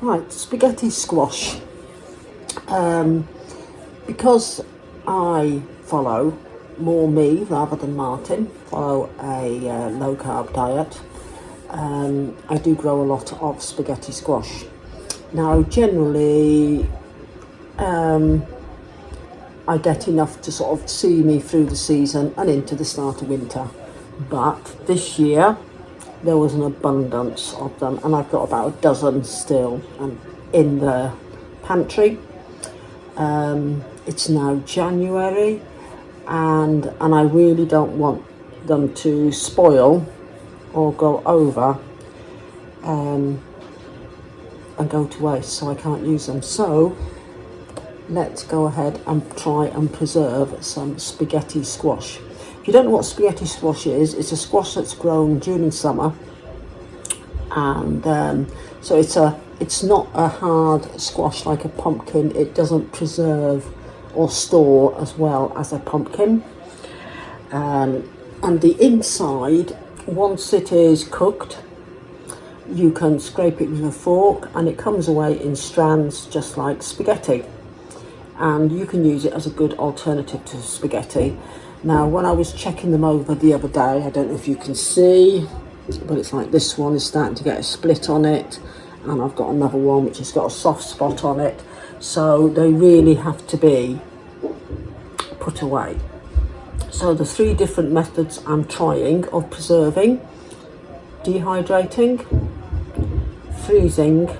Right, spaghetti squash. Because I follow more me rather than Martin, follow a low carb diet, I do grow a lot of spaghetti squash. Now generally I get enough to sort of see me through the season and into the start of winter, but this year there was an abundance of them, and I've got about a dozen still in the pantry. It's now January, and I really don't want them to spoil or go over and go to waste, so I can't use them. So let's go ahead and try and preserve some spaghetti squash. If you don't know what spaghetti squash is, it's a squash that's grown during summer, and so it's not a hard squash like a pumpkin. It doesn't preserve or store as well as a pumpkin, and the inside, once it is cooked, you can scrape it with a fork and it comes away in strands just like spaghetti, and you can use it as a good alternative to spaghetti. Now when I was checking them over the other day, I don't know if you can see, but it's like this one is starting to get a split on it, and I've got another one which has got a soft spot on it, so they really have to be put away. So the three different methods I'm trying of preserving: dehydrating, freezing,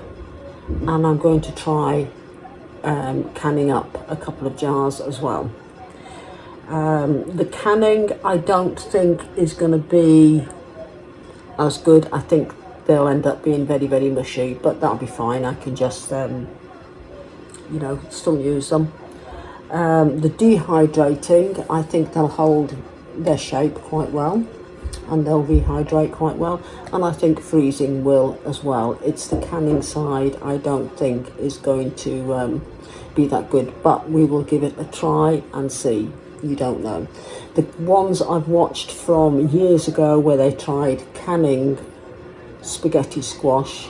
and I'm going to try canning up a couple of jars as well. The canning I don't think is going to be as good. I think they'll end up being very, very mushy, but that'll be fine. I can just still use them. The dehydrating, I think they'll hold their shape quite well, and they'll rehydrate quite well, and I think freezing will as well. It's the canning side I don't think is going to be that good, but we will give it a try and see. You don't know. The ones I've watched from years ago where they tried canning spaghetti squash,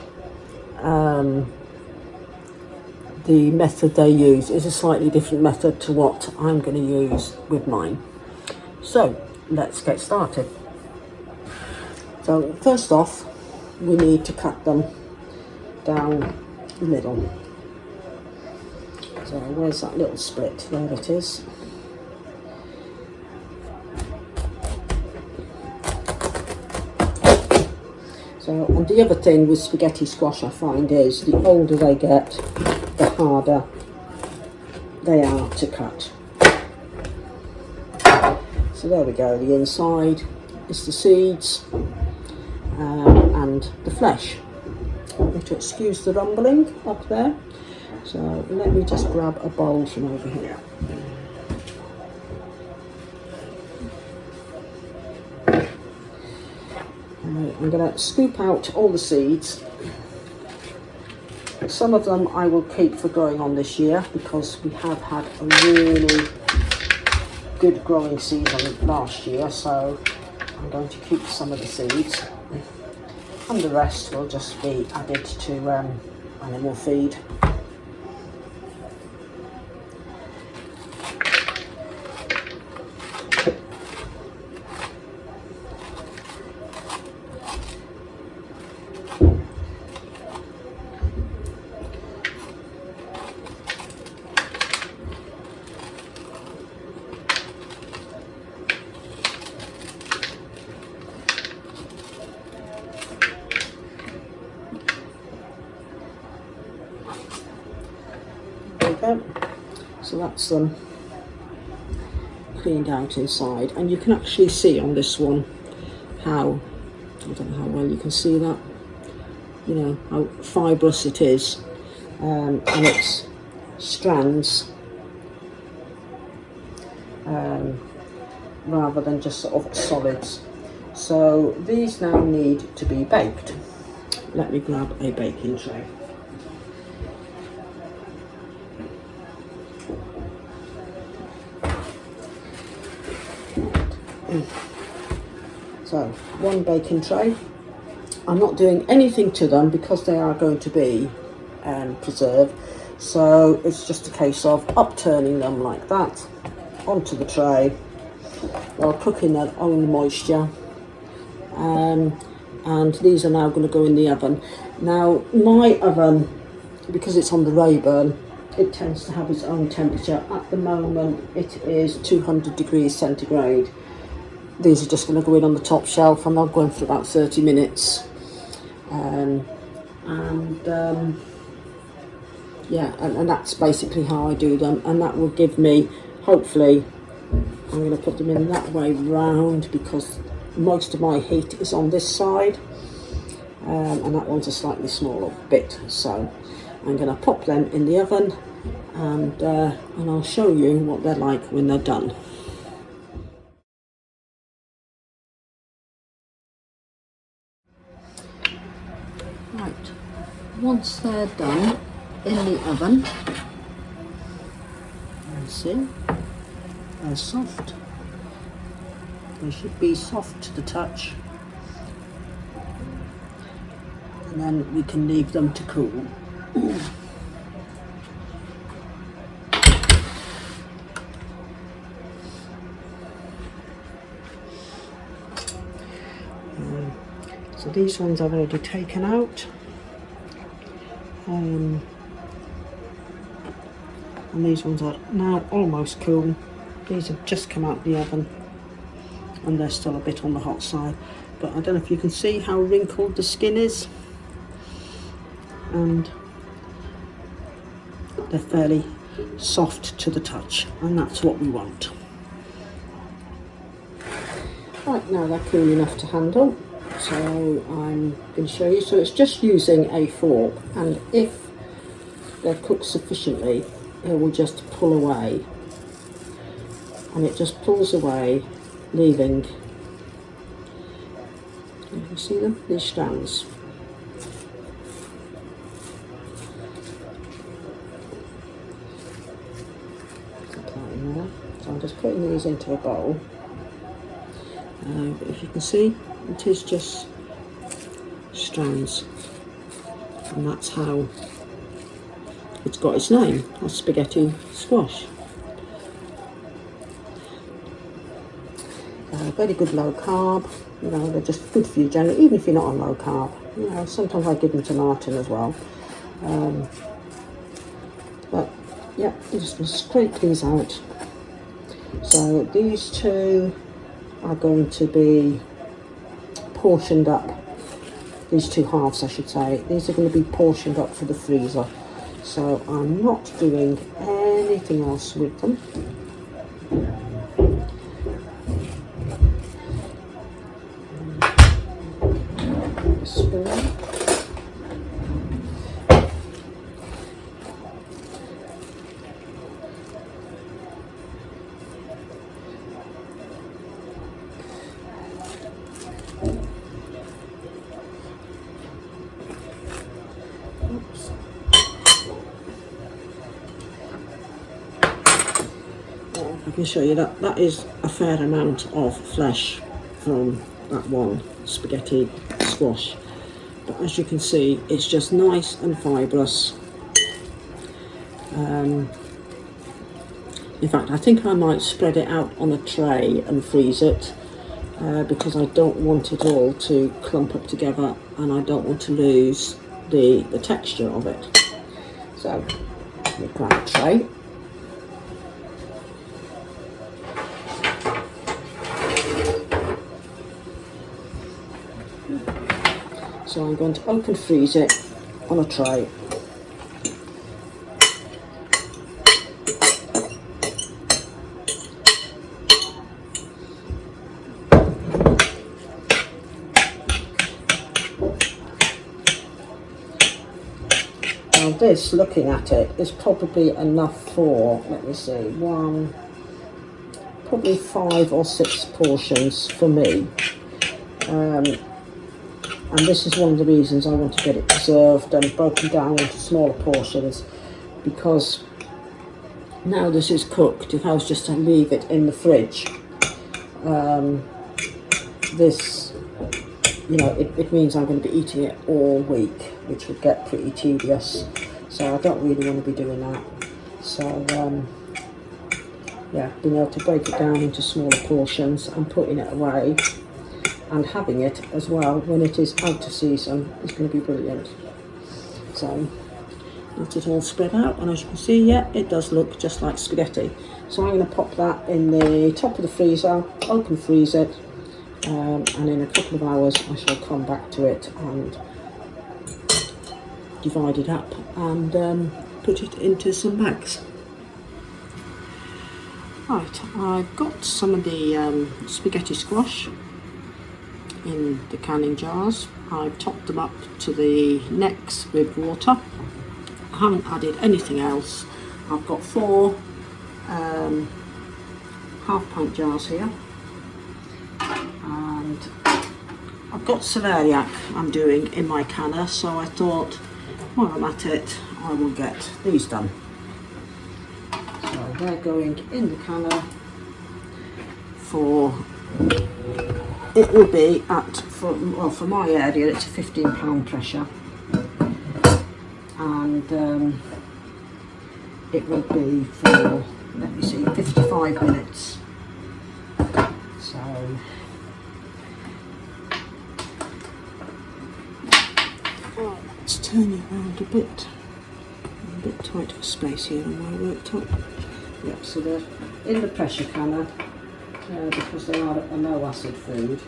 the method they use is a slightly different method to what I'm going to use with mine. So let's get started. So first off, we need to cut them down the middle. So where's that little split? There it is. So, and the other thing with spaghetti squash I find is the older they get, the harder they are to cut. So there we go, the inside is the seeds and the flesh. To excuse the rumbling up there. So let me just grab a bowl from over here. I'm going to scoop out all the seeds. Some of them I will keep for growing on this year because we have had a really good growing season last year, so I'm going to keep some of the seeds, and the rest will just be added to animal feed. So that's them cleaned out inside, and you can actually see on this one how, I don't know how well you can see that, you know, how fibrous it is, and it's strands rather than just sort of solids. So these now need to be baked. Let me grab a baking tray. So one baking tray, I'm not doing anything to them because they are going to be preserved. So it's just a case of upturning them like that onto the tray while cooking their own moisture. And these are now going to go in the oven. Now my oven, because it's on the Rayburn, it tends to have its own temperature. At the moment it is 200 degrees centigrade. These are just going to go in on the top shelf and they'll go in for about 30 minutes. Yeah, and that's basically how I do them, and that will give me, hopefully, I'm going to put them in that way round because most of my heat is on this side, and that one's a slightly smaller bit, so I'm going to pop them in the oven, and I'll show you what they're like when they're done. Right, once they're done in the oven, you see, they're soft. They should be soft to the touch, and then we can leave them to cool. So these ones I've already taken out, and these ones are now almost cool. These have just come out the oven and they're still a bit on the hot side, but I don't know if you can see how wrinkled the skin is, and they're fairly soft to the touch, and that's what we want. Right, now they're cool enough to handle, so I'm going to show you. So it's just using a fork, and if they're cooked sufficiently, it will just pull away, and it just pulls away, leaving, you can see them, these strands. So I'm just putting these into a bowl. If you can see, it is just strands, and that's how it's got its name, a spaghetti squash. Very good low carb, you know, they're just good for you generally, even if you're not on low carb. You know, sometimes I give them to Martin as well. But yeah, I'm just going to scrape these out. So these two are going to be portioned up, these two halves I should say, these are going to be portioned up for the freezer. So I'm not doing anything else with them. Spoon. Oops. I can show you that is a fair amount of flesh from that one spaghetti squash, but as you can see, it's just nice and fibrous. In fact, I think I might spread it out on a tray and freeze it, because I don't want it all to clump up together, and I don't want to lose the texture of it. So let me grab a tray. So I'm going to open freeze it on a tray. Now this, looking at it, is probably enough for, let me see, probably 5 or 6 portions for me. And this is one of the reasons I want to get it preserved and broken down into smaller portions, because now this is cooked, if I was just to leave it in the fridge, this you know, it means I'm going to be eating it all week, which would get pretty tedious. So I don't really want to be doing that. So yeah, being able to break it down into smaller portions and putting it away and having it as well when it is out of season is going to be brilliant. So let it all spread out, and as you can see, yeah, it does look just like spaghetti. So I'm going to pop that in the top of the freezer, open freeze it, and in a couple of hours I shall come back to it and divide it up and put it into some bags. Right, I've got some of the spaghetti squash in the canning jars. I've topped them up to the necks with water. I haven't added anything else. I've got 4 half-pint jars here, and I've got celeriac I'm doing in my canner, so I thought while I'm at it I will get these done. So they're going in the canner for, it will be at, for my area it's a £15 pressure, and it will be for, let me see, 55 minutes. So let's turn it around a bit. I'm a bit tight for space here on my worktop. Yep, so they're in the pressure canner because they are a low acid food.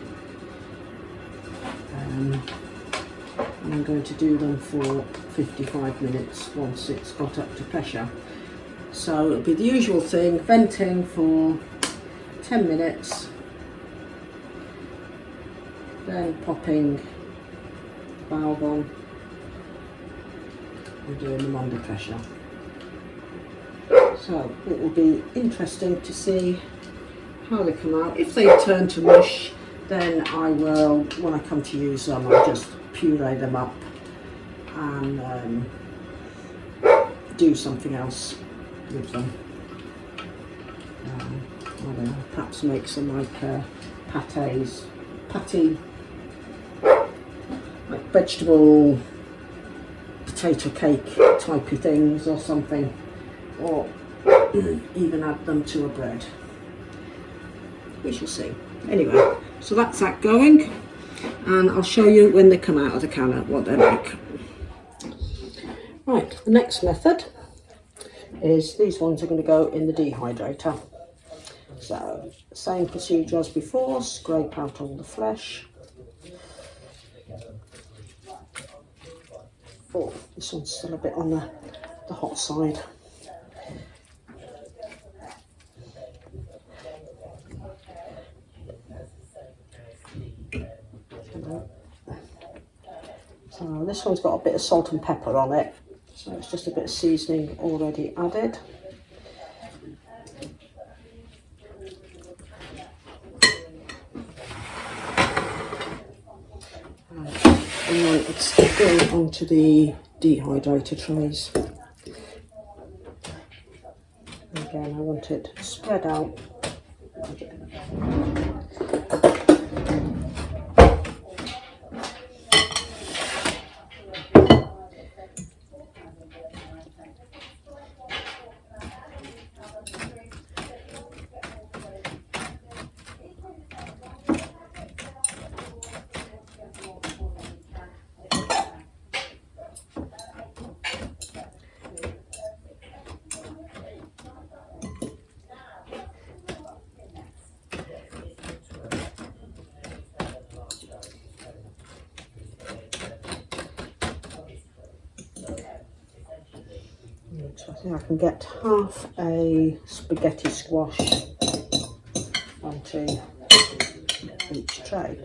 And I'm going to do them for 55 minutes once it's got up to pressure. So it'll be the usual thing, venting for 10 minutes, then popping the valve on and doing them under pressure. So it will be interesting to see how they come out. If they turn to mush, then I will, when I come to use them, I'll just puree them up and do something else with them. I don't know, perhaps make some like patty, like vegetable potato cake typey things or something, or even add them to a bread. We shall see. Anyway, so that's that going, and I'll show you when they come out of the canner what they're like. Right, the next method is these ones are going to go in the dehydrator. So same procedure as before, scrape out all the flesh. Oh, this one's still a bit on the hot side. So this one's got a bit of salt and pepper on it, so it's just a bit of seasoning already added. And then it's going onto the dehydrator trays. Again, I want it spread out. So I think I can get half a spaghetti squash onto each tray.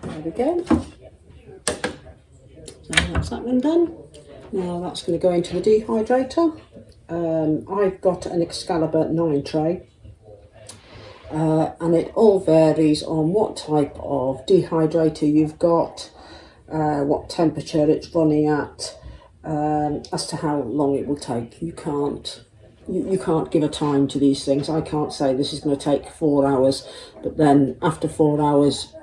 There we go. So that's that one done. Now that's going to go into the dehydrator. I've got an Excalibur 9 tray. and it all varies on what type of dehydrator you've got, what temperature it's running at, as to how long it will take. You can't give a time to these things. I can't say this is going to take 4 hours, but then after 4 hours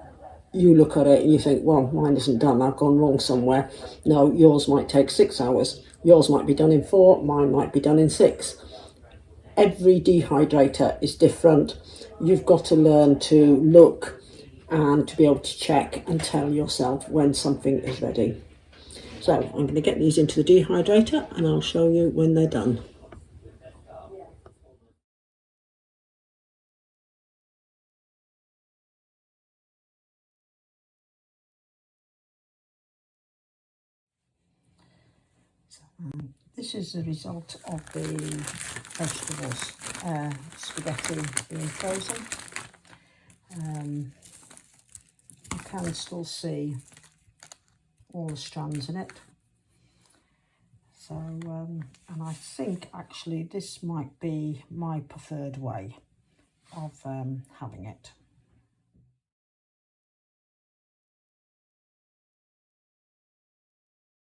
you look at it and you think, well, mine isn't done, I've gone wrong somewhere. No, yours might take 6 hours. Yours might be done in 4, mine might be done in 6. Every dehydrator is different. You've got to learn to look and to be able to check and tell yourself when something is ready. So I'm going to get these into the dehydrator and I'll show you when they're done. This is the result of the vegetables, spaghetti being frozen. You can still see all the strands in it. So, and I think actually this might be my preferred way of having it.